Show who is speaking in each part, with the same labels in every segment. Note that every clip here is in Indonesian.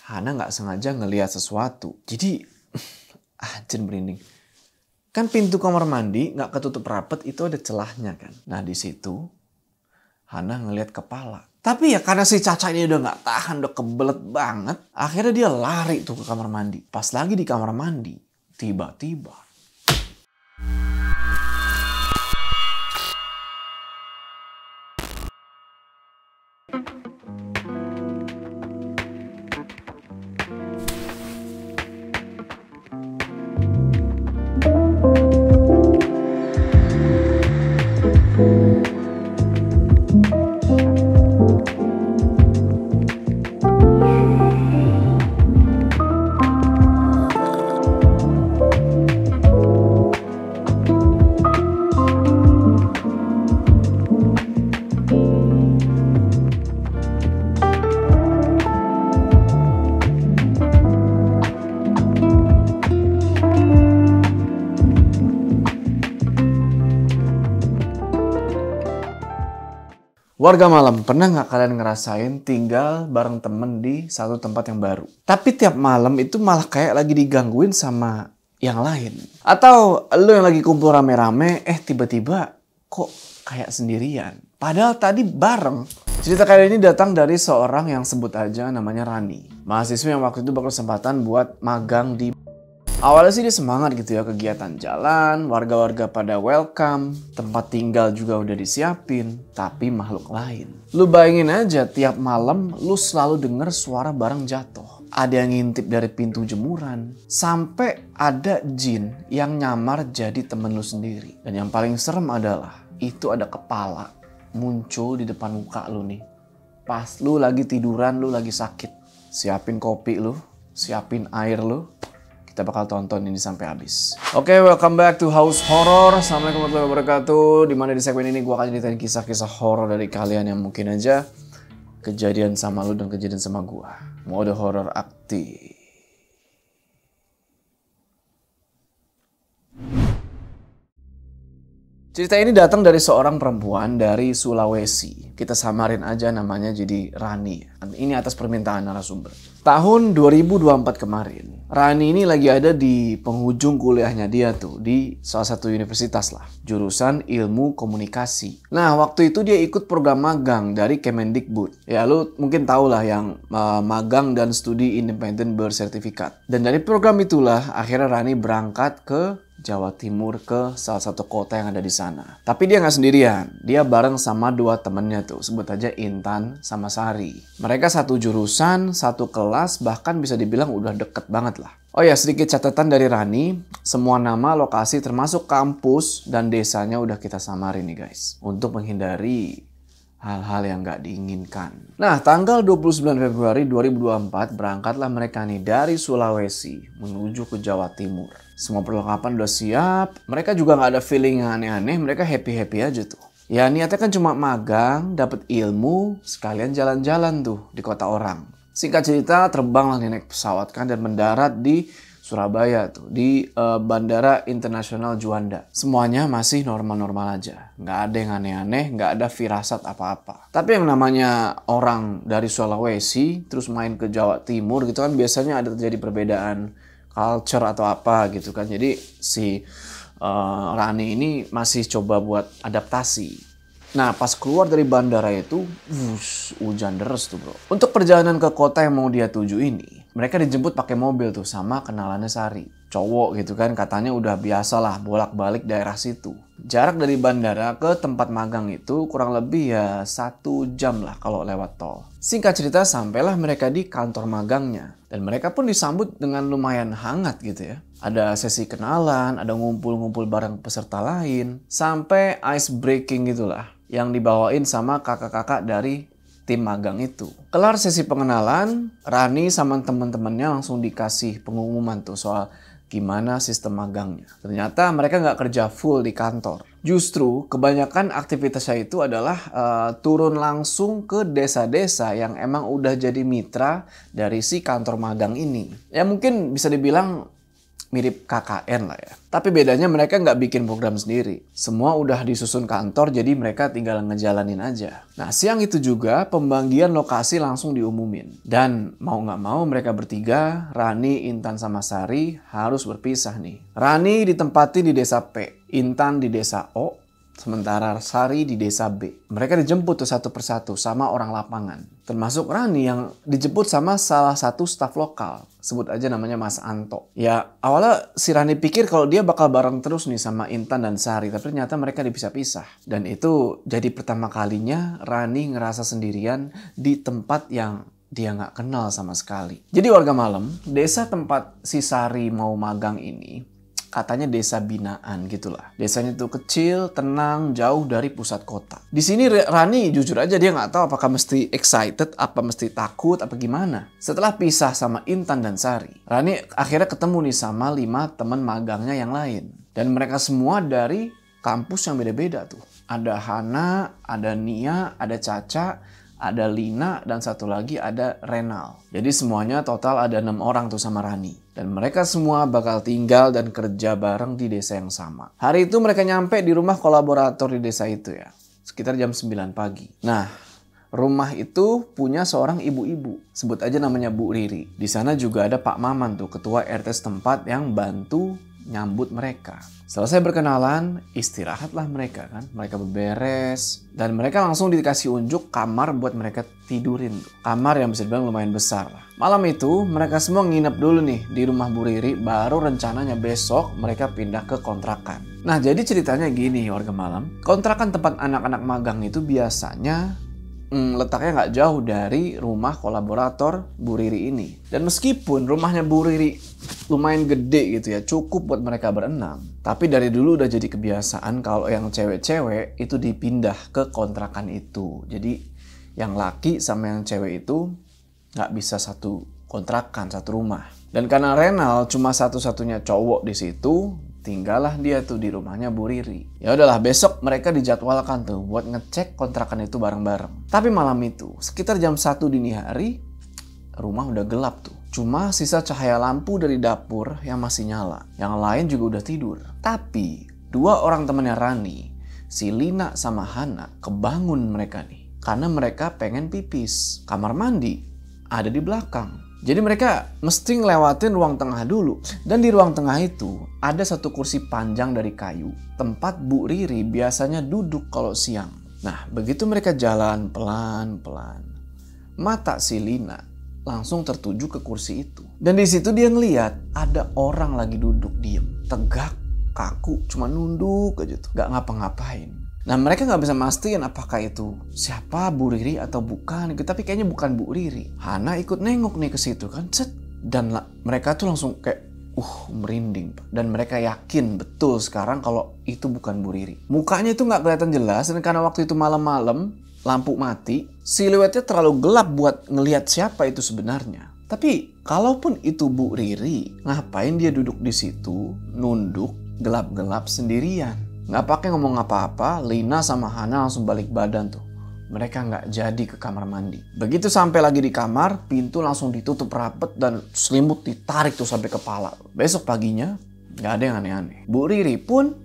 Speaker 1: Hana nggak sengaja ngelihat sesuatu. Jadi, anjir merinding. Kan pintu kamar mandi nggak ketutup rapet itu ada celahnya kan. Nah di situ Hana ngelihat kepala. Tapi ya karena si Caca ini udah nggak tahan, udah kebelet banget. Akhirnya dia lari tuh ke kamar mandi. Pas lagi di kamar mandi, tiba-tiba warga malam, pernah nggak kalian ngerasain tinggal bareng temen di satu tempat yang baru? Tapi tiap malam itu malah kayak lagi digangguin sama yang lain. Atau lu yang lagi kumpul rame-rame, tiba-tiba kok kayak sendirian. Padahal tadi bareng. Cerita kali ini datang dari seorang yang sebut aja namanya Rani. Mahasiswa yang waktu itu berkesempatan buat magang di... Awalnya sih dia semangat gitu ya, kegiatan jalan, warga-warga pada welcome, tempat tinggal juga udah disiapin, tapi makhluk lain. Lu bayangin aja tiap malam lu selalu denger suara barang jatuh. Ada yang ngintip dari pintu jemuran, sampai ada jin yang nyamar jadi temen lu sendiri. Dan yang paling serem adalah, itu ada kepala muncul di depan muka lu nih. Pas lu lagi tiduran, lu lagi sakit. Siapin kopi lu, siapin air lu. Kita bakal tonton ini sampai habis. Oke, welcome back to House Horror. Assalamualaikum warahmatullahi wabarakatuh. Dimana di segmen ini gue akan ceritain kisah-kisah horor dari kalian yang mungkin aja kejadian sama lu dan kejadian sama gue. Mode horror aktif. Cerita ini datang dari seorang perempuan dari Sulawesi. Kita samarin aja namanya jadi Rani. Ini atas permintaan narasumber. Tahun 2024 kemarin, Rani ini lagi ada di penghujung kuliahnya dia tuh di salah satu universitas lah. Jurusan ilmu komunikasi. Nah, waktu itu dia ikut program magang dari Kemendikbud. Ya, lu mungkin tau lah yang magang dan studi independen bersertifikat. Dan dari program itulah akhirnya Rani berangkat ke Jawa Timur ke salah satu kota yang ada di sana. Tapi dia nggak sendirian. Dia bareng sama dua temennya tuh. Sebut aja Intan sama Sari. Mereka satu jurusan, satu kelas, bahkan bisa dibilang udah deket banget lah. Oh ya, sedikit catatan dari Rani. Semua nama, lokasi, termasuk kampus dan desanya udah kita samarin nih guys. Untuk menghindari hal-hal yang nggak diinginkan. Nah, tanggal 29 Februari 2024 berangkatlah mereka nih dari Sulawesi menuju ke Jawa Timur. Semua perlengkapan udah siap. Mereka juga nggak ada feeling yang aneh-aneh. Mereka happy-happy aja tuh. Ya niatnya kan cuma magang, dapat ilmu, sekalian jalan-jalan tuh di kota orang. Singkat cerita, terbanglah nih naik pesawat kan dan mendarat di Surabaya tuh, di Bandara Internasional Juanda. Semuanya masih normal-normal aja. Nggak ada yang aneh-aneh, nggak ada firasat apa-apa. Tapi yang namanya orang dari Sulawesi, terus main ke Jawa Timur gitu kan, biasanya ada terjadi perbedaan culture atau apa gitu kan. Jadi si Rani ini masih coba buat adaptasi. Nah, pas keluar dari bandara itu, hujan deres tuh bro. Untuk perjalanan ke kota yang mau dia tuju ini, mereka dijemput pakai mobil tuh sama kenalannya Sari. Cowok gitu kan, katanya udah biasa lah bolak-balik daerah situ. Jarak dari bandara ke tempat magang itu kurang lebih ya 1 jam lah kalau lewat tol. Singkat cerita, sampailah mereka di kantor magangnya. Dan mereka pun disambut dengan lumayan hangat gitu ya. Ada sesi kenalan, ada ngumpul-ngumpul bareng peserta lain. Sampai ice breaking gitulah. Yang dibawain sama kakak-kakak dari tim magang itu. Kelar sesi pengenalan, Rani sama temen-temennya langsung dikasih pengumuman tuh soal gimana sistem magangnya. Ternyata mereka nggak kerja full di kantor. Justru kebanyakan aktivitasnya itu adalah turun langsung ke desa-desa yang emang udah jadi mitra dari si kantor magang ini. Ya mungkin bisa dibilang mirip KKN lah ya. Tapi bedanya mereka nggak bikin program sendiri. Semua udah disusun kantor, jadi mereka tinggal ngejalanin aja. Nah, siang itu juga pembagian lokasi langsung diumumin. Dan mau nggak mau mereka bertiga, Rani, Intan, sama Sari harus berpisah nih. Rani ditempati di desa P, Intan di desa O, sementara Sari di desa B. Mereka dijemput tuh satu persatu sama orang lapangan. Termasuk Rani yang dijemput sama salah satu staf lokal. Sebut aja namanya Mas Anto. Ya awalnya si Rani pikir kalau dia bakal bareng terus nih sama Intan dan Sari. Tapi ternyata mereka dipisah-pisah. Dan itu jadi pertama kalinya Rani ngerasa sendirian di tempat yang dia nggak kenal sama sekali. Jadi warga malam, desa tempat si Sari mau magang ini katanya desa binaan gitulah. Desanya tuh kecil, tenang, jauh dari pusat kota. Di sini Rani jujur aja dia nggak tahu apakah mesti excited, apa mesti takut, apa gimana. Setelah pisah sama Intan dan Sari, Rani akhirnya ketemu nih sama 5 teman magangnya yang lain. Dan mereka semua dari kampus yang beda-beda tuh. Ada Hana, ada Nia, ada Caca, ada Lina, dan satu lagi ada Renal. Jadi semuanya total ada 6 orang tuh sama Rani. Dan mereka semua bakal tinggal dan kerja bareng di desa yang sama. Hari itu mereka nyampe di rumah kolaborator di desa itu ya. Sekitar jam 9 pagi. Nah, rumah itu punya seorang ibu-ibu. Sebut aja namanya Bu Riri. Di sana juga ada Pak Maman tuh, ketua RT setempat yang bantu nyambut mereka. Selesai berkenalan, istirahatlah mereka kan. Mereka beberes dan mereka langsung dikasih unjuk kamar buat mereka tidurin. Kamar yang bisa dibilang lumayan besar lah. Malam itu mereka semua nginep dulu nih di rumah Bu Riri, baru rencananya besok mereka pindah ke kontrakan. Nah, jadi ceritanya gini warga malam. Kontrakan tempat anak-anak magang itu biasanya letaknya nggak jauh dari rumah kolaborator Bu Riri ini. Dan meskipun rumahnya Bu Riri lumayan gede gitu ya, cukup buat mereka berenam. Tapi dari dulu udah jadi kebiasaan kalau yang cewek-cewek itu dipindah ke kontrakan itu. Jadi yang laki sama yang cewek itu nggak bisa satu kontrakan, satu rumah. Dan karena Renal cuma satu-satunya cowok di situ, tinggallah dia tuh di rumahnya Bu Riri. Ya udahlah, besok mereka dijadwalkan tuh buat ngecek kontrakan itu bareng-bareng. Tapi malam itu, sekitar jam 1 dini hari, rumah udah gelap tuh. Cuma sisa cahaya lampu dari dapur yang masih nyala. Yang lain juga udah tidur. Tapi 2 orang temannya Rani, si Lina sama Hana, kebangun mereka nih. Karena mereka pengen pipis. Kamar mandi ada di belakang. Jadi mereka mesti ngelewatin ruang tengah dulu. Dan di ruang tengah itu ada satu kursi panjang dari kayu. Tempat Bu Riri biasanya duduk kalau siang. Nah, begitu mereka jalan pelan-pelan, mata si Lina langsung tertuju ke kursi itu. Dan di situ dia ngeliat ada orang lagi duduk diem, tegak, kaku, cuma nunduk aja tuh, gak ngapa-ngapain. Nah, mereka nggak bisa mastiin apakah itu siapa, Bu Riri atau bukan. Tapi kayaknya bukan Bu Riri. Hana ikut nengok nih ke situ kan, set. Dan mereka tuh langsung kayak merinding. Dan mereka yakin betul sekarang kalau itu bukan Bu Riri. Mukanya itu nggak kelihatan jelas, dan karena waktu itu malam-malam, lampu mati, siluetnya terlalu gelap buat ngelihat siapa itu sebenarnya. Tapi kalaupun itu Bu Riri, ngapain dia duduk di situ, nunduk, gelap-gelap sendirian? Nggak pakai ngomong apa-apa, Lina sama Hana langsung balik badan tuh. Mereka nggak jadi ke kamar mandi. Begitu sampai lagi di kamar, pintu langsung ditutup rapet dan selimut ditarik tuh sampai kepala. Besok paginya nggak ada yang aneh-aneh. Bu Riri pun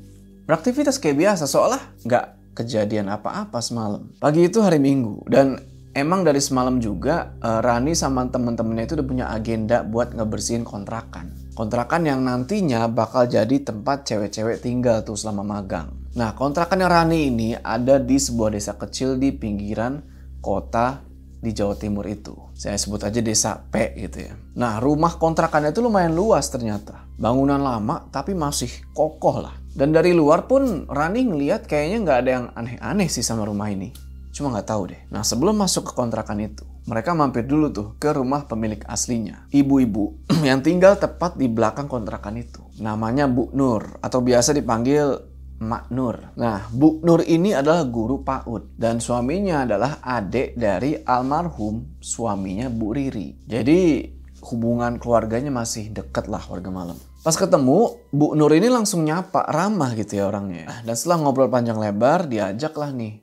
Speaker 1: beraktivitas kayak biasa, seolah nggak kejadian apa-apa semalam. Pagi itu hari Minggu dan emang dari semalam juga Rani sama temen-temennya itu udah punya agenda buat ngebersihin kontrakan. Kontrakan yang nantinya bakal jadi tempat cewek-cewek tinggal tuh selama magang. Nah, kontrakan yang Rani ini ada di sebuah desa kecil di pinggiran kota di Jawa Timur itu. Saya sebut aja desa P gitu ya. Nah, rumah kontrakannya itu lumayan luas ternyata. Bangunan lama tapi masih kokoh lah. Dan dari luar pun Rani ngeliat kayaknya nggak ada yang aneh-aneh sih sama rumah ini. Cuma nggak tahu deh. Nah, sebelum masuk ke kontrakan itu, mereka mampir dulu tuh ke rumah pemilik aslinya. Ibu-ibu yang tinggal tepat di belakang kontrakan itu. Namanya Bu Nur atau biasa dipanggil Mak Nur. Nah, Bu Nur ini adalah guru PAUD dan suaminya adalah adik dari almarhum suaminya Bu Riri. Jadi hubungan keluarganya masih deket lah warga malam. Pas ketemu, Bu Nur ini langsung nyapa, ramah gitu ya orangnya. Dan setelah ngobrol panjang lebar, diajaklah nih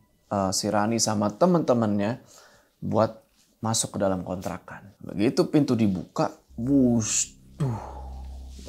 Speaker 1: si Rani sama temen-temennya buat masuk ke dalam kontrakan. Begitu pintu dibuka,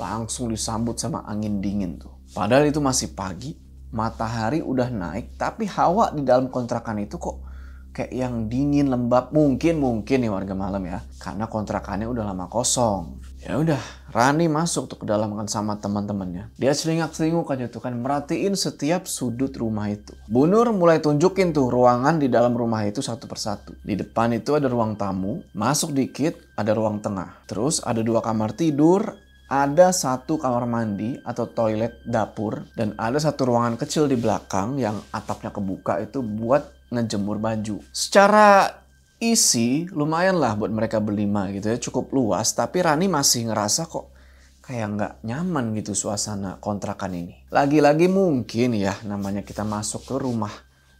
Speaker 1: langsung disambut sama angin dingin tuh. Padahal itu masih pagi, matahari udah naik, tapi hawa di dalam kontrakan itu kok kayak yang dingin, lembab. Mungkin nih warga malam ya, karena kontrakannya udah lama kosong. Ya udah, Rani masuk tuh ke dalam kan sama teman-temannya. Dia selingak-selinguk aja tuh kan, merhatiin setiap sudut rumah itu. Bu Nur mulai tunjukin tuh ruangan di dalam rumah itu satu persatu. Di depan itu ada ruang tamu, masuk dikit ada ruang tengah. Terus ada 2 kamar tidur, ada 1 kamar mandi atau toilet dapur, dan ada 1 ruangan kecil di belakang yang atapnya kebuka itu buat ngejemur baju. Secara isi lumayan lah buat mereka berlima gitu ya, cukup luas, tapi Rani masih ngerasa kok kayak nggak nyaman gitu suasana kontrakan ini. Lagi-lagi mungkin ya namanya kita masuk ke rumah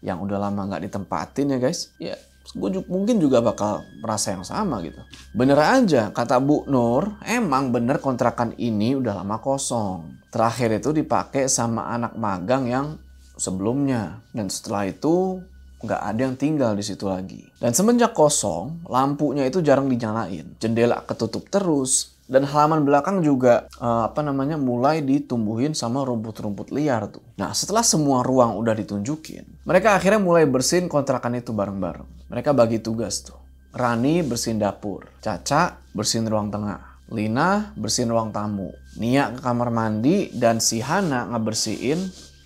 Speaker 1: yang udah lama nggak ditempatin ya guys. Ya gue mungkin juga bakal merasa yang sama gitu. Bener aja kata Bu Nur, emang bener kontrakan ini udah lama kosong. Terakhir itu dipakai sama anak magang yang sebelumnya, dan setelah itu nggak ada yang tinggal di situ lagi. Dan semenjak kosong, lampunya itu jarang dinyalain, jendela ketutup terus, dan halaman belakang juga mulai ditumbuhin sama rumput-rumput liar tuh. Nah setelah semua ruang udah ditunjukin, mereka akhirnya mulai bersihin kontrakan itu bareng-bareng. Mereka bagi tugas tuh. Rani bersihin dapur, Caca bersihin ruang tengah, Lina bersihin ruang tamu, Nia ke kamar mandi, dan si Hana ngebersihin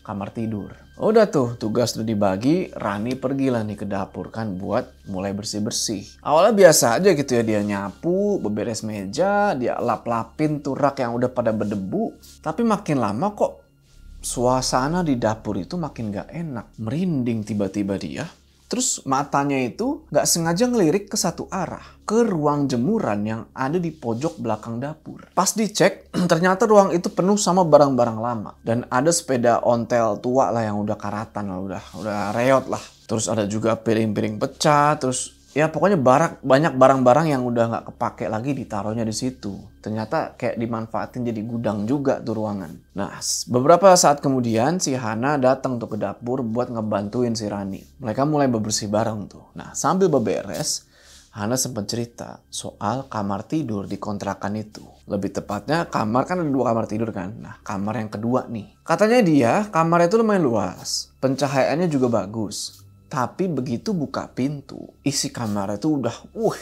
Speaker 1: kamar tidur. Udah tuh tugas udah dibagi, Rani pergilah nih ke dapur kan buat mulai bersih-bersih. Awalnya biasa aja gitu ya, dia nyapu, beberes meja, dia lap-lapin tuh rak yang udah pada berdebu. Tapi makin lama kok suasana di dapur itu makin gak enak. Merinding tiba-tiba dia. Terus matanya itu gak sengaja ngelirik ke satu arah, ke ruang jemuran yang ada di pojok belakang dapur. Pas dicek, ternyata ruang itu penuh sama barang-barang lama. Dan ada sepeda ontel tua lah yang udah karatan lah, udah reot lah. Terus ada juga piring-piring pecah, terus ya pokoknya banyak barang-barang yang udah gak kepake lagi ditaruhnya di situ. Ternyata kayak dimanfaatin jadi gudang juga tuh ruangan. Nah, beberapa saat kemudian si Hana datang tuh ke dapur buat ngebantuin si Rani. Mereka mulai bebersih bareng tuh. Nah, sambil beberes, Hana sempat cerita soal kamar tidur di kontrakan itu. Lebih tepatnya kamar kan ada 2 kamar tidur kan. Nah, kamar yang kedua nih. Katanya dia kamar itu lumayan luas. Pencahayaannya juga bagus. Tapi begitu buka pintu, isi kamar itu udah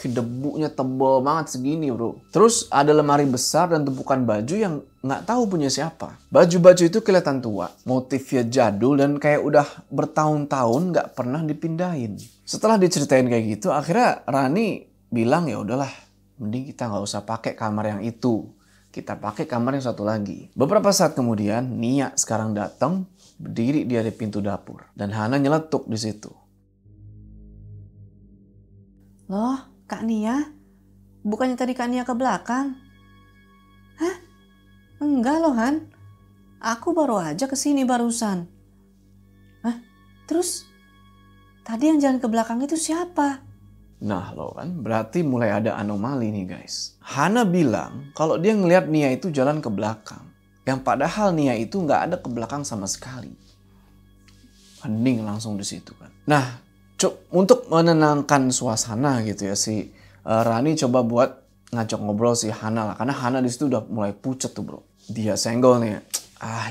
Speaker 1: debunya tebal banget segini bro. Terus ada lemari besar dan tumpukan baju yang nggak tahu punya siapa. Baju-baju itu kelihatan tua, motifnya jadul dan kayak udah bertahun-tahun nggak pernah dipindahin. Setelah diceritain kayak gitu, akhirnya Rani bilang ya udahlah, mending kita nggak usah pakai kamar yang itu. Kita pakai kamar yang satu lagi. Beberapa saat kemudian, Nia sekarang datang, berdiri dia di pintu dapur. Dan Hana nyeletuk di situ.
Speaker 2: Loh, Kak Nia? Bukannya tadi Kak Nia ke belakang? Hah? Enggak loh, Han. Aku baru aja kesini barusan. Hah? Terus? Tadi yang jalan ke belakang itu siapa?
Speaker 1: Nah loh kan, berarti mulai ada anomali nih guys. Hana bilang kalau dia ngelihat Nia itu jalan ke belakang. Yang padahal Nia itu nggak ada ke belakang sama sekali. Hening langsung di situ kan. Nah, untuk menenangkan suasana gitu ya, si Rani coba buat ngajak ngobrol si Hana lah. Karena Hana di situ udah mulai pucet tuh bro. Dia senggol nih.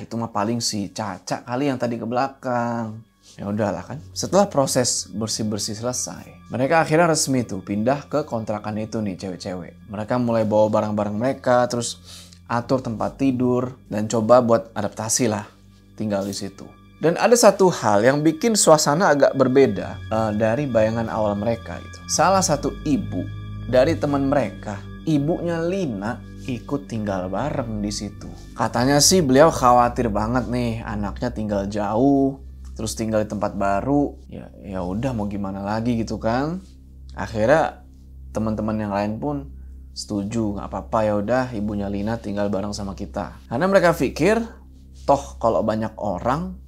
Speaker 1: Itu mah paling si Caca kali yang tadi ke belakang. Ya udahlah kan. Setelah proses bersih-bersih selesai, mereka akhirnya resmi tuh pindah ke kontrakan itu nih cewek-cewek. Mereka mulai bawa barang-barang mereka, terus atur tempat tidur dan coba buat adaptasi lah tinggal di situ. Dan ada satu hal yang bikin suasana agak berbeda dari bayangan awal mereka gitu. Salah satu ibu dari teman mereka, ibunya Lina, ikut tinggal bareng di situ. Katanya sih beliau khawatir banget nih anaknya tinggal jauh, terus tinggal di tempat baru. Ya udah mau gimana lagi gitu kan. Akhirnya teman-teman yang lain pun setuju, nggak apa-apa ya udah ibunya Lina tinggal bareng sama kita. Karena mereka pikir toh kalau banyak orang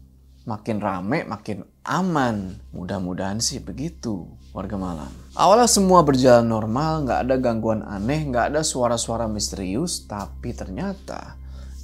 Speaker 1: makin rame, makin aman. Mudah-mudahan sih begitu, warga malam. Awalnya semua berjalan normal, nggak ada gangguan aneh, nggak ada suara-suara misterius. Tapi ternyata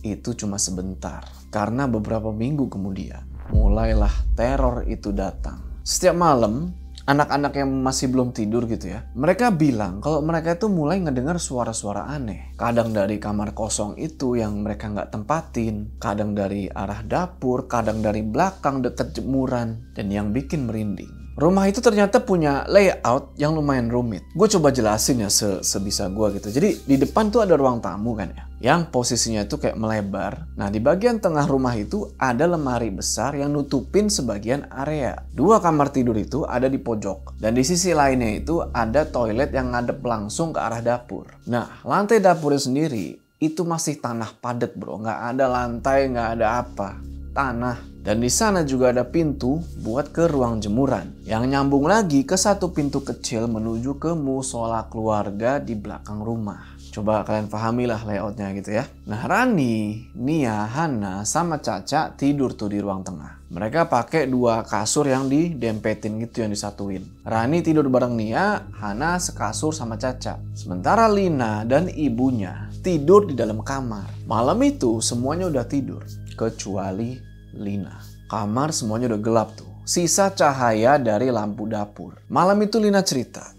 Speaker 1: itu cuma sebentar. Karena beberapa minggu kemudian, mulailah teror itu datang. Setiap malam, anak-anak yang masih belum tidur gitu ya. Mereka bilang kalau mereka itu mulai ngedengar suara-suara aneh. Kadang dari kamar kosong itu yang mereka nggak tempatin. Kadang dari arah dapur, kadang dari belakang deket jemuran. Dan yang bikin merinding, rumah itu ternyata punya layout yang lumayan rumit. Gue coba jelasin ya sebisa gue gitu. Jadi di depan tuh ada ruang tamu kan ya, yang posisinya itu kayak melebar. Nah di bagian tengah rumah itu ada lemari besar yang nutupin sebagian area. 2 kamar tidur itu ada di pojok. Dan di sisi lainnya itu ada toilet yang ngadep langsung ke arah dapur. Nah lantai dapurnya sendiri itu masih tanah padat bro. Nggak ada lantai, nggak ada apa. Tanah. Dan di sana juga ada pintu buat ke ruang jemuran yang nyambung lagi ke satu pintu kecil menuju ke musola keluarga di belakang rumah. Coba kalian pahamilah layoutnya gitu ya. Nah Rani, Nia, Hana, sama Caca tidur tuh di ruang tengah. Mereka pakai 2 kasur yang didempetin gitu, yang disatuin. Rani tidur bareng Nia, Hana sekasur sama Caca. Sementara Lina dan ibunya tidur di dalam kamar. Malam itu semuanya udah tidur kecuali Lina. Kamar semuanya udah gelap tuh. Sisa cahaya dari lampu dapur. Malam itu Lina cerita,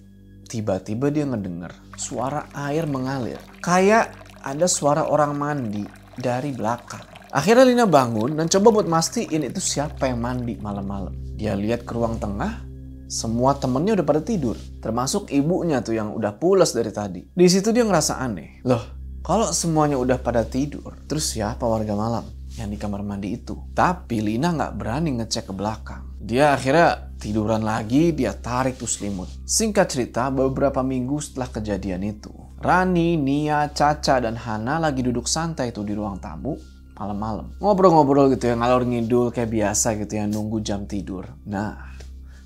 Speaker 1: tiba-tiba dia ngedenger suara air mengalir. Kayak ada suara orang mandi dari belakang. Akhirnya Lina bangun dan coba buat mastiin itu siapa yang mandi malam-malam. Dia lihat ke ruang tengah, semua temennya udah pada tidur. Termasuk ibunya tuh yang udah pules dari tadi. Di situ dia ngerasa aneh. Loh, kalau semuanya udah pada tidur, terus siapa warga malam yang di kamar mandi itu? Tapi Lina nggak berani ngecek ke belakang. Dia akhirnya tiduran lagi, dia tarik tuh selimut. Singkat cerita, beberapa minggu setelah kejadian itu, Rani, Nia, Caca, dan Hana lagi duduk santai tuh di ruang tamu malam-malam. Ngobrol-ngobrol gitu ya, ngalor ngidul kayak biasa gitu ya, nunggu jam tidur. Nah,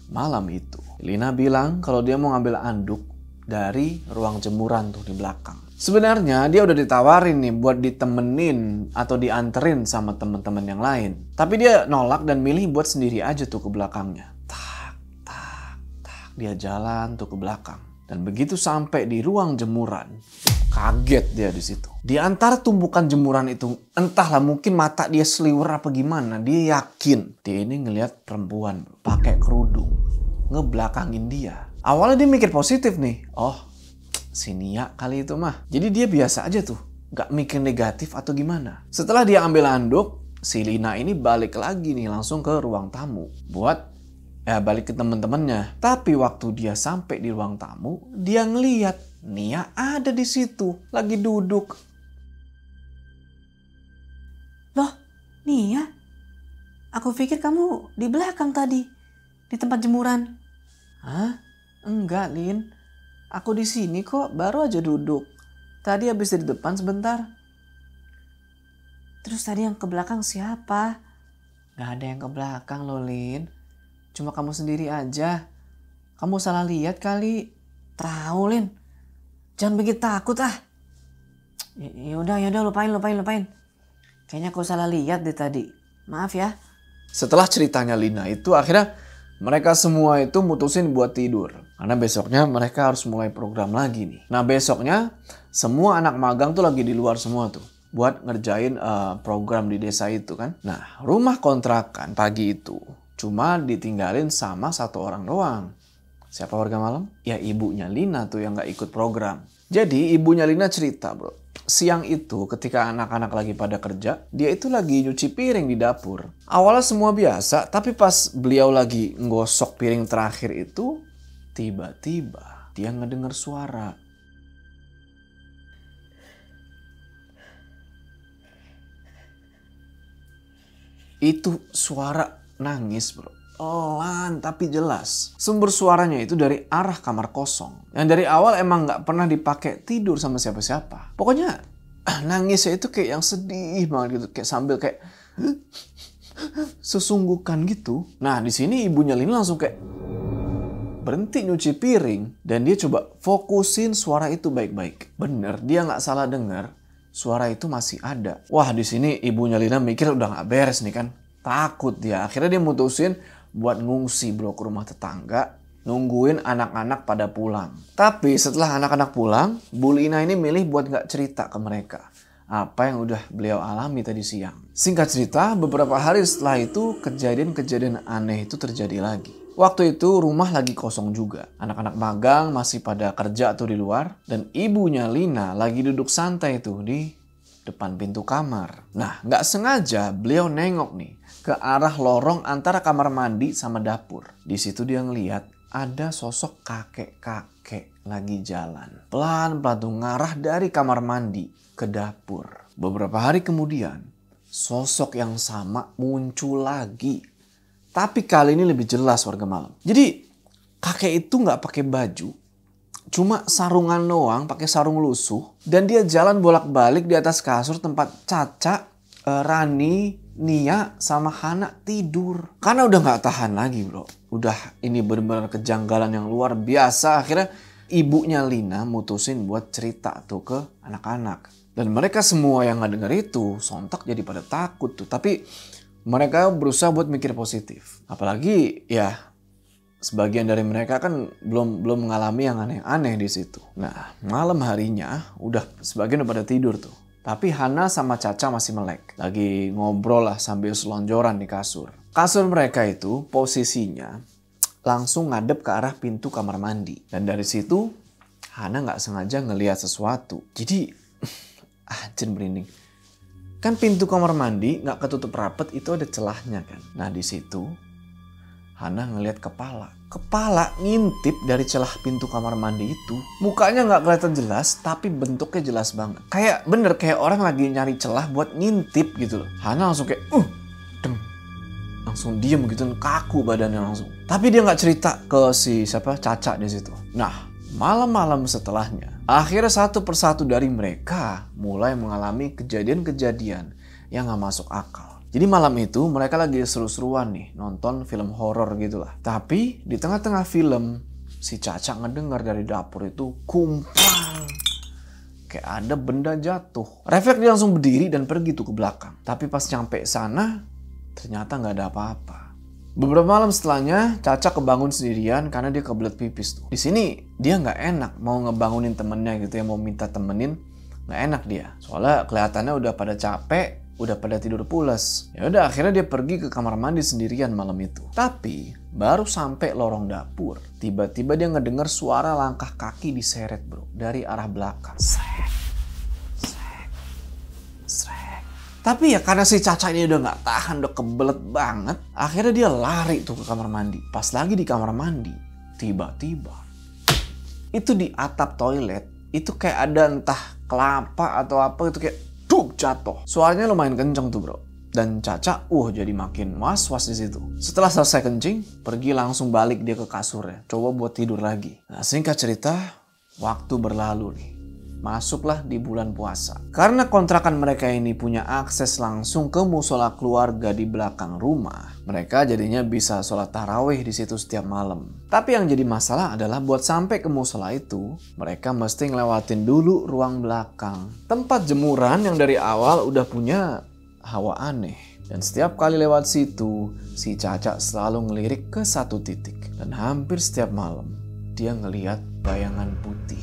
Speaker 1: malam itu Lina bilang kalau dia mau ngambil anduk dari ruang jemuran tuh di belakang. Sebenarnya dia udah ditawarin nih buat ditemenin atau dianterin sama teman-teman yang lain. Tapi dia nolak dan milih buat sendiri aja tuh ke belakangnya. Tak, tak, tak. Dia jalan tuh ke belakang. Dan begitu sampai di ruang jemuran, kaget dia di situ. Di antara tumpukan jemuran itu, entahlah mungkin mata dia seliwer apa gimana, dia yakin dia ini ngelihat perempuan pakai kerudung ngebelakangin dia. Awalnya dia mikir positif nih. Oh, si Nia kali itu mah. Jadi dia biasa aja tuh, gak mikir negatif atau gimana. Setelah dia ambil handuk, si Lina ini balik lagi nih langsung ke ruang tamu buat balik ke temen-temennya. Tapi waktu dia sampai di ruang tamu, dia ngeliat Nia ada di situ, lagi duduk.
Speaker 2: Loh, Nia? Aku pikir kamu di belakang tadi, di tempat jemuran.
Speaker 1: Hah? Enggak, Lin. Aku di sini kok, baru aja duduk. Tadi habis dari depan sebentar.
Speaker 2: Terus tadi yang ke belakang siapa?
Speaker 1: Gak ada yang ke belakang loh, Lin. Cuma kamu sendiri aja. Kamu salah lihat kali.
Speaker 2: Tahu, Lin. Jangan begitu takut ah. Yaudah, lupain. Kayaknya aku salah lihat deh tadi. Maaf ya.
Speaker 1: Setelah ceritanya Lina itu, akhirnya mereka semua itu mutusin buat tidur. Karena besoknya mereka harus mulai program lagi nih. Nah besoknya semua anak magang tuh lagi di luar semua tuh. Buat ngerjain program di desa itu kan. Nah rumah kontrakan pagi itu cuma ditinggalin sama 1 orang doang. Siapa warga malam? Ya ibunya Lina tuh yang gak ikut program. Jadi ibunya Lina cerita bro. Siang itu ketika anak-anak lagi pada kerja, dia itu lagi nyuci piring di dapur. Awalnya semua biasa, tapi pas beliau lagi nggosok piring terakhir itu, tiba-tiba dia ngedenger suara. Itu suara nangis bro. Pelan tapi jelas. Sumber suaranya itu dari arah kamar kosong. Yang dari awal emang gak pernah dipakai tidur sama siapa-siapa. Pokoknya nangisnya itu kayak yang sedih banget gitu. Kayak sambil kayak sesungguhkan gitu. Nah di sini ibunya Lina langsung kayak berhenti nyuci piring. Dan dia coba fokusin suara itu baik-baik. Bener, dia gak salah dengar. Suara itu masih ada. Wah di sini ibunya Lina mikir udah gak beres nih kan. Takut dia. Akhirnya dia mutusin buat ngungsi bro ke rumah tetangga. Nungguin anak-anak pada pulang. Tapi setelah anak-anak pulang, Bu Lina ini milih buat gak cerita ke mereka. apa yang udah beliau alami tadi siang. Singkat cerita, beberapa hari setelah itu kejadian-kejadian aneh itu terjadi lagi. Waktu itu rumah lagi kosong juga. Anak-anak magang masih pada kerja tuh di luar. Dan ibunya Lina lagi duduk santai tuh di depan pintu kamar. Nah, nggak sengaja beliau nengok nih ke arah lorong antara kamar mandi sama dapur. Di situ dia ngeliat ada sosok kakek-kakek lagi jalan. Pelan-pelan tuh ngarah dari kamar mandi ke dapur. Beberapa hari kemudian, sosok yang sama muncul lagi. Tapi kali ini lebih jelas warga malam. Jadi kakek itu nggak pakai baju. Cuma sarungan doang, pakai sarung lusuh. Dan dia jalan bolak-balik di atas kasur tempat Caca, Rani, Nia, sama Hana tidur. Karena udah gak tahan lagi bro. Udah ini benar-benar kejanggalan yang luar biasa. Akhirnya ibunya Lina mutusin buat cerita tuh ke anak-anak. Dan mereka semua yang gak denger itu sontak jadi pada takut tuh. Tapi mereka berusaha buat mikir positif. Apalagi ya sebagian dari mereka kan belum mengalami yang aneh-aneh di situ. Nah, malam harinya udah sebagian udah pada tidur tuh. Tapi Hana sama Caca masih melek. Lagi ngobrol lah sambil selonjoran di kasur. Kasur mereka itu posisinya langsung ngadep ke arah pintu kamar mandi. Dan dari situ Hana nggak sengaja ngelihat sesuatu. Jadi anjir merinding. Kan pintu kamar mandi nggak ketutup rapet itu ada celahnya kan. Nah di situ Hana ngelihat kepala. Kepala ngintip dari celah pintu kamar mandi itu. Mukanya nggak kelihatan jelas, tapi bentuknya jelas banget. Kayak bener kayak orang lagi nyari celah buat ngintip gitu loh. Hana langsung kayak, deng. Langsung diem gitu, kaku badannya langsung. Tapi dia nggak cerita ke si Caca di situ. Nah, malam-malam setelahnya, akhirnya satu persatu dari mereka mulai mengalami kejadian-kejadian yang nggak masuk akal. Jadi malam itu mereka lagi seru-seruan nih nonton film horor gitulah. Tapi di tengah-tengah film si Caca ngedengar dari dapur itu kumpang. Kayak ada benda jatuh. Refleks dia langsung berdiri dan pergi tuh ke belakang. Tapi pas nyampe sana ternyata nggak ada apa-apa. Beberapa malam setelahnya Caca kebangun sendirian karena dia kebelet pipis tuh. Di sini dia nggak enak mau ngebangunin temennya gitu ya, mau minta temenin nggak enak dia. Soalnya kelihatannya udah pada capek. Udah pada tidur pulas. Ya udah akhirnya dia pergi ke kamar mandi sendirian malam itu. Tapi baru sampai lorong dapur, tiba-tiba dia ngedengar suara langkah kaki diseret bro dari arah belakang. Srek, srek, srek. Tapi ya karena si Caca ini udah nggak tahan, udah kebelet banget, akhirnya dia lari tuh ke kamar mandi. Pas lagi di kamar mandi, tiba-tiba itu di atap toilet itu kayak ada entah kelapa atau apa itu kayak jatuh. Suaranya lumayan kenceng tuh bro. Dan Caca jadi makin was-was di situ. Setelah selesai kencing, pergi langsung balik dia ke kasurnya. Coba buat tidur lagi. Nah singkat cerita, waktu berlalu nih. Masuklah di bulan puasa. Karena kontrakan mereka ini punya akses langsung ke musola keluarga di belakang rumah, mereka jadinya bisa sholat tarawih di situ setiap malam. Tapi yang jadi masalah adalah buat sampai ke musola itu, mereka mesti ngelewatin dulu ruang belakang. Tempat jemuran yang dari awal udah punya hawa aneh. Dan setiap kali lewat situ, si Caca selalu ngelirik ke satu titik. Dan hampir setiap malam, dia ngeliat bayangan putih.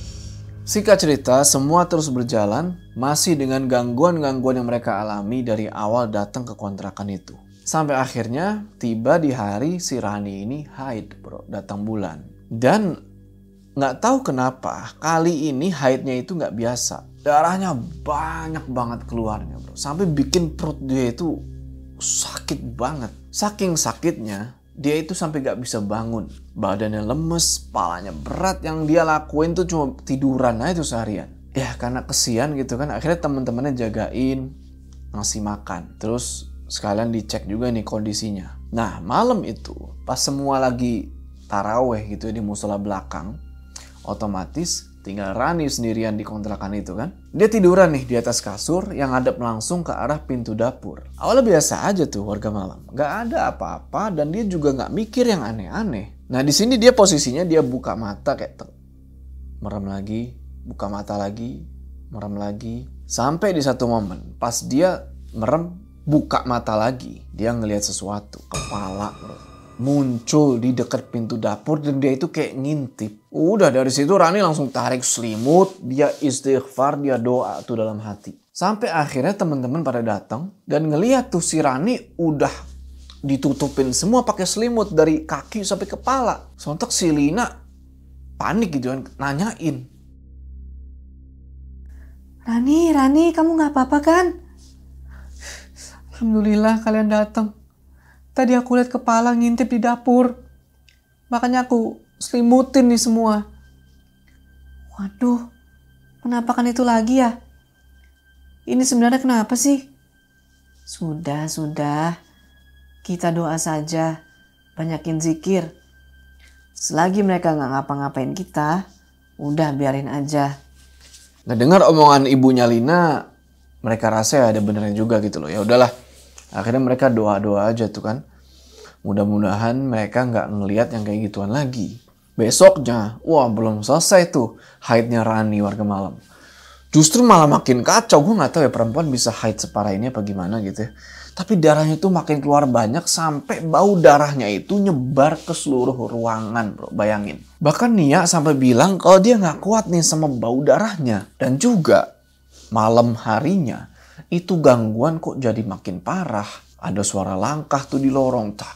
Speaker 1: Singkat cerita, semua terus berjalan masih dengan gangguan-gangguan yang mereka alami dari awal datang ke kontrakan itu. Sampai akhirnya tiba di hari si Rani ini haid bro, datang bulan. Dan nggak tahu kenapa kali ini haidnya itu nggak biasa. Darahnya banyak banget keluarnya bro. Sampai bikin perut dia itu sakit banget. Saking sakitnya, dia itu sampai gak bisa bangun. Badannya lemes, palanya berat. Yang dia lakuin tuh cuma tiduran aja tuh seharian. Ya karena kesian gitu kan. Akhirnya teman-temannya jagain, ngasih makan. Terus sekalian dicek juga nih kondisinya. Nah malam itu pas semua lagi taraweh gitu ya di musola belakang, otomatis tinggal Rani sendirian di kontrakan itu kan. Dia tiduran nih di atas kasur yang ngadep langsung ke arah pintu dapur. Awalnya biasa aja tuh warga malam. Gak ada apa-apa dan dia juga gak mikir yang aneh-aneh. Nah di sini dia posisinya dia buka mata kayak merem lagi, buka mata lagi, merem lagi. Sampai di satu momen pas dia merem, buka mata lagi, dia ngelihat sesuatu. Kepala bro muncul di dekat pintu dapur dan dia itu kayak ngintip. Udah dari situ Rani langsung tarik selimut, dia istighfar, dia doa tuh dalam hati. Sampai akhirnya teman-teman pada datang dan ngeliat tuh si Rani udah ditutupin semua pakai selimut dari kaki sampai kepala. Sontak si Lina panik gitu kan, nanyain.
Speaker 2: Rani, kamu gak apa-apa kan?
Speaker 1: Alhamdulillah kalian datang. Tadi aku lihat kepala ngintip di dapur. Makanya aku selimutin nih semua.
Speaker 2: Waduh, penampakan itu lagi ya? Ini sebenarnya kenapa sih? Sudah. Kita doa saja, banyakin zikir. Selagi mereka gak ngapa-ngapain kita, udah biarin aja.
Speaker 1: Nah, dengar omongan ibunya Lina, mereka rasa ya ada benernya juga gitu loh. Ya udahlah, akhirnya mereka doa-doa aja tuh kan. Mudah-mudahan mereka nggak ngelihat yang kayak gituan lagi. Besoknya, wah belum selesai tuh haidnya Rani warga malam. Justru malah makin kacau. Gue nggak tahu ya perempuan bisa haid separah ini apa gimana gitu ya. Tapi darahnya tuh makin keluar banyak sampai bau darahnya itu nyebar ke seluruh ruangan, bro. Bayangin. Bahkan Nia sampai bilang kalau dia nggak kuat nih sama bau darahnya. Dan juga malam harinya itu gangguan kok jadi makin parah. Ada suara langkah tuh di lorong. Tak.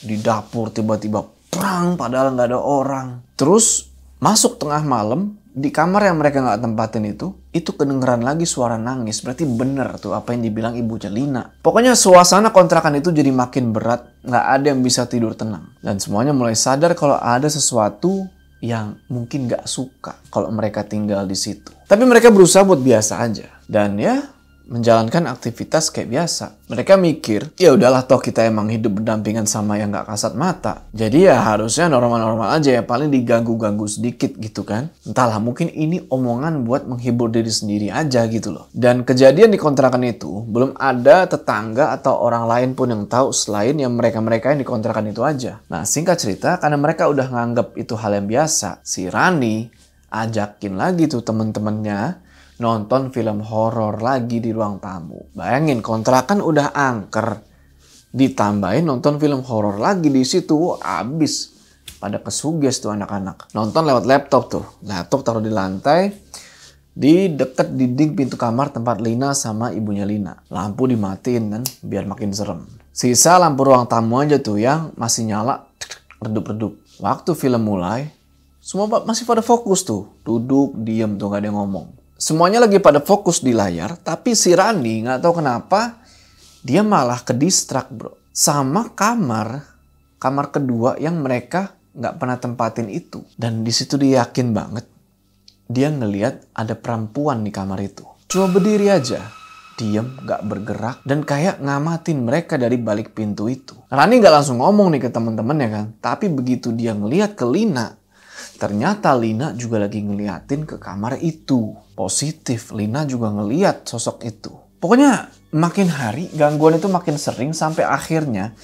Speaker 1: Di dapur tiba-tiba perang padahal nggak ada orang. Terus masuk tengah malam di kamar yang mereka nggak tempatin itu kedengeran lagi suara nangis. Berarti bener tuh apa yang dibilang ibu Celina. Pokoknya suasana kontrakan itu jadi makin berat. Nggak ada yang bisa tidur tenang. Dan semuanya mulai sadar kalau ada sesuatu yang mungkin nggak suka kalau mereka tinggal di situ. Tapi mereka berusaha buat biasa aja. Dan ya menjalankan aktivitas kayak biasa. Mereka mikir, ya udahlah toh kita emang hidup berdampingan sama yang gak kasat mata. Jadi ya harusnya normal-normal aja ya, paling diganggu-ganggu sedikit gitu kan. Entahlah, mungkin ini omongan buat menghibur diri sendiri aja gitu loh. Dan kejadian di kontrakan itu, belum ada tetangga atau orang lain pun yang tahu selain yang mereka-mereka yang di kontrakan itu aja. Nah, singkat cerita, karena mereka udah nganggep itu hal yang biasa, si Rani ajakin lagi tuh temen-temennya nonton film horor lagi di ruang tamu. Bayangin, kontrakan udah angker, ditambahin nonton film horor lagi di situ, abis. Pada kesuges tuh anak-anak. Nonton lewat laptop tuh. Laptop taruh di lantai, di deket dinding pintu kamar tempat Lina sama ibunya Lina. Lampu dimatiin kan, biar makin serem. Sisa lampu ruang tamu aja tuh yang masih nyala, redup-redup. Waktu film mulai, semua masih pada fokus tuh. Duduk, diem tuh, gak ada yang ngomong. Semuanya lagi pada fokus di layar, tapi si Rani nggak tahu kenapa dia malah kedistrak, bro. Sama kamar kedua yang mereka nggak pernah tempatin itu. Dan di situ dia yakin banget dia ngelihat ada perempuan di kamar itu. Cuma berdiri aja, diem, nggak bergerak, dan kayak ngamatin mereka dari balik pintu itu. Rani nggak langsung ngomong nih ke teman-temannya kan, tapi begitu dia ngelihat ke Lina, ternyata Lina juga lagi ngeliatin ke kamar itu. Positif, Lina juga ngeliat sosok itu. Pokoknya makin hari gangguan itu makin sering sampai akhirnya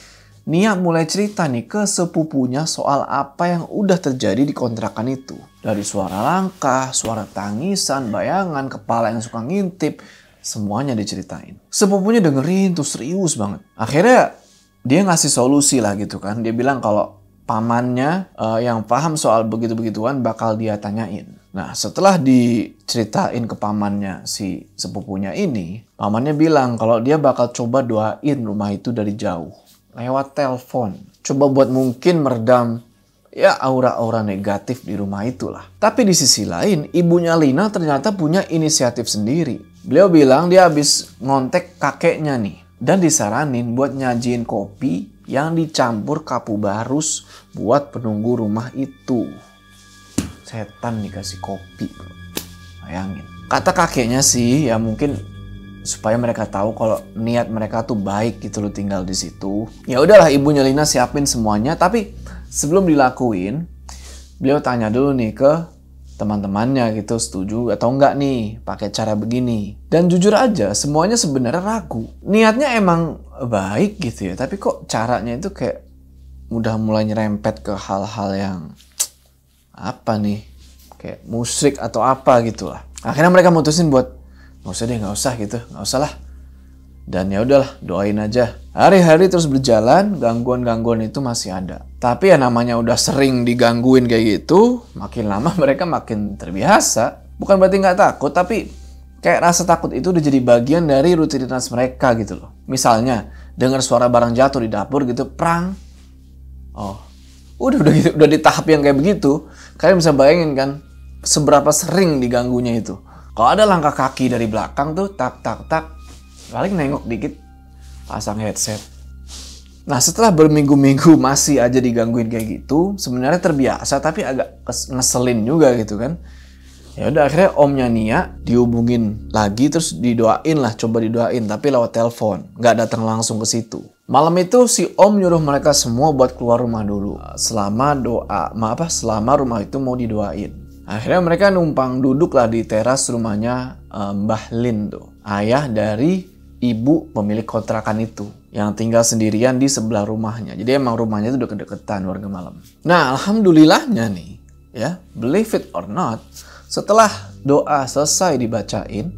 Speaker 1: Nia mulai cerita nih ke sepupunya soal apa yang udah terjadi di kontrakan itu. Dari suara langkah, suara tangisan, bayangan, kepala yang suka ngintip, semuanya diceritain. Sepupunya dengerin tuh serius banget. Akhirnya dia ngasih solusi lah gitu kan. Dia bilang kalau pamannya yang paham soal begitu-begituan bakal dia tanyain. Nah, setelah diceritain ke pamannya si sepupunya ini, pamannya bilang kalau dia bakal coba doain rumah itu dari jauh. Lewat telepon. Coba buat mungkin meredam ya aura-aura negatif di rumah itulah. Tapi di sisi lain, ibunya Lina ternyata punya inisiatif sendiri. Beliau bilang dia habis ngontek kakeknya nih. Dan disaranin buat nyajiin kopi yang dicampur kapu barus buat penunggu rumah itu. Setan dikasih kopi, bro. Bayangin. Kata kakeknya sih, ya mungkin supaya mereka tahu kalau niat mereka tuh baik gitu loh tinggal di situ. Ya udahlah, ibunya Lina siapin semuanya, tapi sebelum dilakuin, beliau tanya dulu nih ke teman-temannya gitu, setuju atau enggak nih pakai cara begini. Dan jujur aja, semuanya sebenarnya ragu. Niatnya emang baik gitu ya, tapi kok caranya itu kayak udah mulai nyerempet ke hal-hal yang apa nih, kayak musik atau apa gitu lah. Akhirnya mereka mutusin buat nggak usah gitu, nggak usah lah. Dan ya udahlah, doain aja. Hari-hari terus berjalan, gangguan-gangguan itu masih ada. Tapi ya namanya udah sering digangguin kayak gitu, makin lama mereka makin terbiasa. Bukan berarti nggak takut, tapi Kayak rasa takut itu udah jadi bagian dari rutinitas mereka gitu loh. Misalnya, dengar suara barang jatuh di dapur gitu, prang. Oh, udah gitu, udah di tahap yang kayak begitu. Kalian bisa bayangin kan, seberapa sering diganggunya itu. Kalau ada langkah kaki dari belakang tuh, tak, paling nengok dikit, pasang headset. Nah, setelah berminggu-minggu masih aja digangguin kayak gitu, sebenarnya terbiasa tapi agak ngeselin juga gitu kan. Ya udah, akhirnya omnya Nia dihubungin lagi, terus didoain lah, coba didoain, tapi lewat telepon, nggak datang langsung ke situ. Malam itu si om nyuruh mereka semua buat keluar rumah dulu selama rumah itu mau didoain. Akhirnya mereka numpang duduk lah di teras rumahnya Mbah Lin tuh, ayah dari ibu pemilik kontrakan itu yang tinggal sendirian di sebelah rumahnya. Jadi emang rumahnya itu udah kedekatan warga malam. Nah, alhamdulillahnya nih, ya, believe it or not, setelah doa selesai dibacain,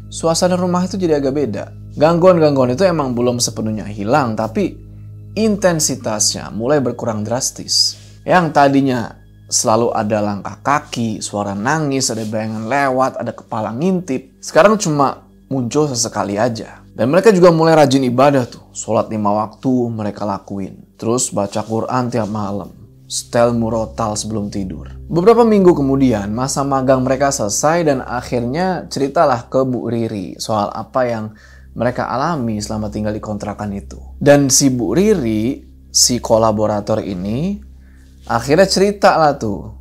Speaker 1: suasana rumah itu jadi agak beda. Gangguan-gangguan itu emang belum sepenuhnya hilang, tapi intensitasnya mulai berkurang drastis. Yang tadinya selalu ada langkah kaki, suara nangis, ada bayangan lewat, ada kepala ngintip, sekarang cuma muncul sesekali aja. Dan mereka juga mulai rajin ibadah tuh. Sholat 5 waktu mereka lakuin. Terus baca Quran tiap malam. Setel murotal sebelum tidur. Beberapa minggu kemudian, masa magang mereka selesai dan akhirnya ceritalah ke Bu Riri soal apa yang mereka alami selama tinggal di kontrakan itu. Dan si Bu Riri, si kolaborator ini, akhirnya cerita lah tuh.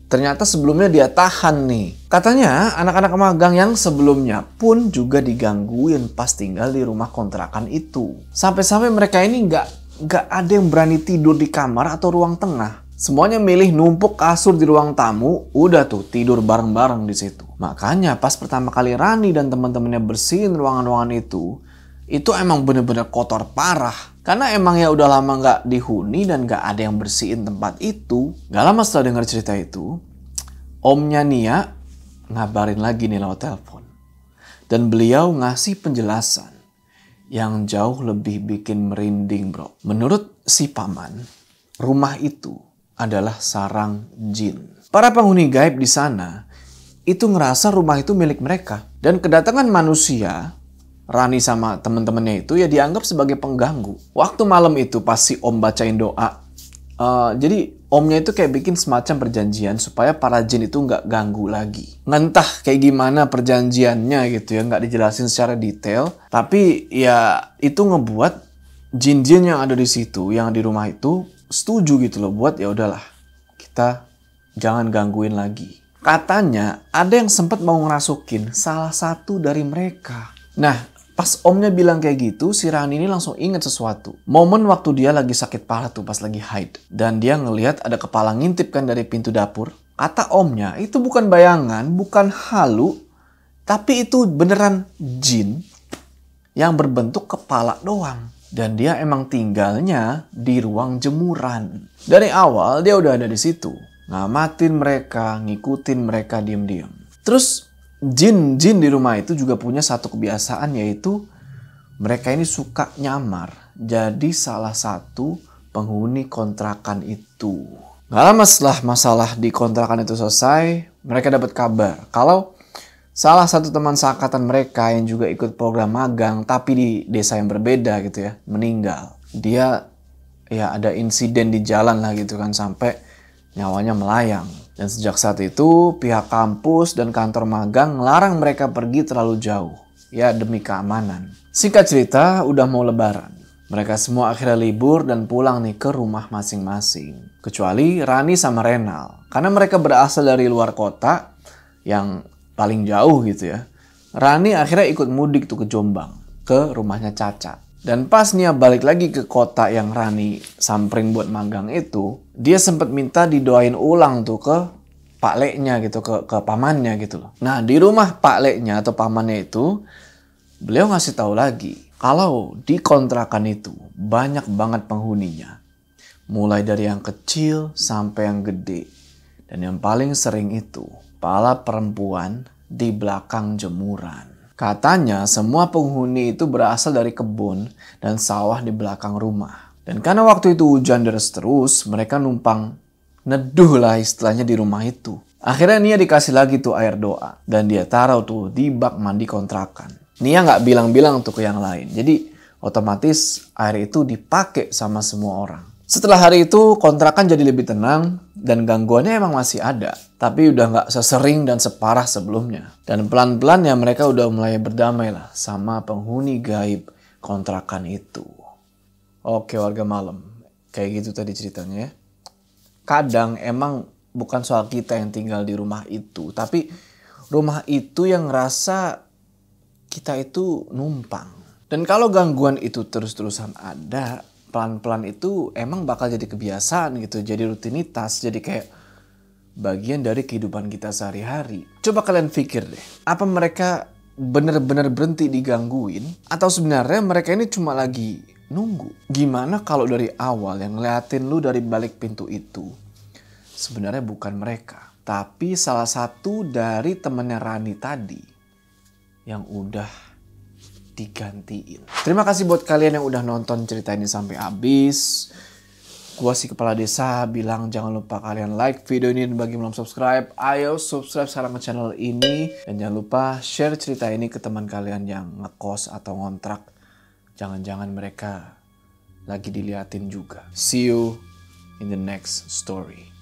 Speaker 1: Ternyata sebelumnya dia tahan nih. Katanya anak-anak magang yang sebelumnya pun juga digangguin pas tinggal di rumah kontrakan itu. Sampai-sampai mereka ini nggak ada yang berani tidur di kamar atau ruang tengah. Semuanya milih numpuk kasur di ruang tamu, udah tuh tidur bareng-bareng di situ. Makanya pas pertama kali Rani dan teman-temannya bersihin ruangan-ruangan itu emang bener-bener kotor parah. Karena emang ya udah lama nggak dihuni dan nggak ada yang bersihin tempat itu. Gak lama setelah dengar cerita itu, omnya Nia ngabarin lagi nih lewat telepon. Dan beliau ngasih penjelasan yang jauh lebih bikin merinding, bro. Menurut si paman, rumah itu adalah sarang jin. Para penghuni gaib di sana itu ngerasa rumah itu milik mereka. Dan kedatangan manusia, Rani sama temen-temennya itu ya dianggap sebagai pengganggu. Waktu malam itu pas si om bacain doa, jadi omnya itu kayak bikin semacam perjanjian supaya para jin itu nggak ganggu lagi. Entah kayak gimana perjanjiannya gitu ya, nggak dijelasin secara detail. Tapi ya itu ngebuat jin-jin yang ada di situ, yang di rumah itu setuju gitu loh buat ya udahlah kita jangan gangguin lagi. Katanya ada yang sempat mau ngerasukin salah satu dari mereka. Nah, pas omnya bilang kayak gitu, si Rani ini langsung inget sesuatu. Momen waktu dia lagi sakit parah tuh pas lagi haid. Dan dia ngelihat ada kepala ngintip kan dari pintu dapur. Kata omnya, itu bukan bayangan, bukan halu, tapi itu beneran jin yang berbentuk kepala doang. Dan dia emang tinggalnya di ruang jemuran. Dari awal dia udah ada di situ. Ngamatin mereka, ngikutin mereka diem-diem. Terus jin-jin di rumah itu juga punya satu kebiasaan, yaitu mereka ini suka nyamar jadi salah satu penghuni kontrakan itu. Gak lama setelah masalah di kontrakan itu selesai, mereka dapat kabar kalau salah satu teman seangkatan mereka yang juga ikut program magang tapi di desa yang berbeda gitu ya, meninggal. Dia ya ada insiden di jalan lah gitu kan, sampai nyawanya melayang. Dan sejak saat itu, pihak kampus dan kantor magang ngelarang mereka pergi terlalu jauh. Ya, demi keamanan. Singkat cerita, udah mau lebaran. Mereka semua akhirnya libur dan pulang nih ke rumah masing-masing. Kecuali Rani sama Renal. Karena mereka berasal dari luar kota, yang paling jauh gitu ya. Rani akhirnya ikut mudik tuh ke Jombang, ke rumahnya Caca. Dan pas Nia balik lagi ke kota yang Rani samperin buat magang itu, dia sempat minta didoain ulang tuh ke Pak Leknya gitu, ke pamannya gitu loh. Nah, di rumah Pak Leknya atau pamannya itu, beliau ngasih tahu lagi kalau di kontrakan itu banyak banget penghuninya. Mulai dari yang kecil sampai yang gede. Dan yang paling sering itu, kepala perempuan di belakang jemuran. Katanya semua penghuni itu berasal dari kebun dan sawah di belakang rumah. Dan karena waktu itu hujan deras terus, mereka numpang neduh lah istilahnya di rumah itu. Akhirnya Nia dikasih lagi tuh air doa. Dan dia taruh tuh di bak mandi kontrakan. Nia nggak bilang-bilang tuh ke yang lain. Jadi otomatis air itu dipakai sama semua orang. Setelah hari itu kontrakan jadi lebih tenang dan gangguannya emang masih ada. Tapi udah nggak sesering dan separah sebelumnya. Dan pelan-pelan ya mereka udah mulai berdamai lah sama penghuni gaib kontrakan itu. Oke warga malam, kayak gitu tadi ceritanya ya. Kadang emang bukan soal kita yang tinggal di rumah itu, tapi rumah itu yang ngerasa kita itu numpang. Dan kalau gangguan itu terus-terusan ada, pelan-pelan itu emang bakal jadi kebiasaan gitu, jadi rutinitas, jadi kayak bagian dari kehidupan kita sehari-hari. Coba kalian pikir deh, apa mereka bener-bener berhenti digangguin? Atau sebenarnya mereka ini cuma lagi nunggu? Gimana kalau dari awal yang ngeliatin lu dari balik pintu itu sebenarnya bukan mereka, tapi salah satu dari temennya Rani tadi yang udah digantiin. Terima kasih buat kalian yang udah nonton cerita ini sampai habis. Gua si kepala desa bilang jangan lupa kalian like video ini dan bagi belum subscribe, ayo subscribe sekarang ke channel ini. Dan jangan lupa share cerita ini ke teman kalian yang ngekos atau ngontrak. Jangan-jangan mereka lagi diliatin juga. See you in the next story.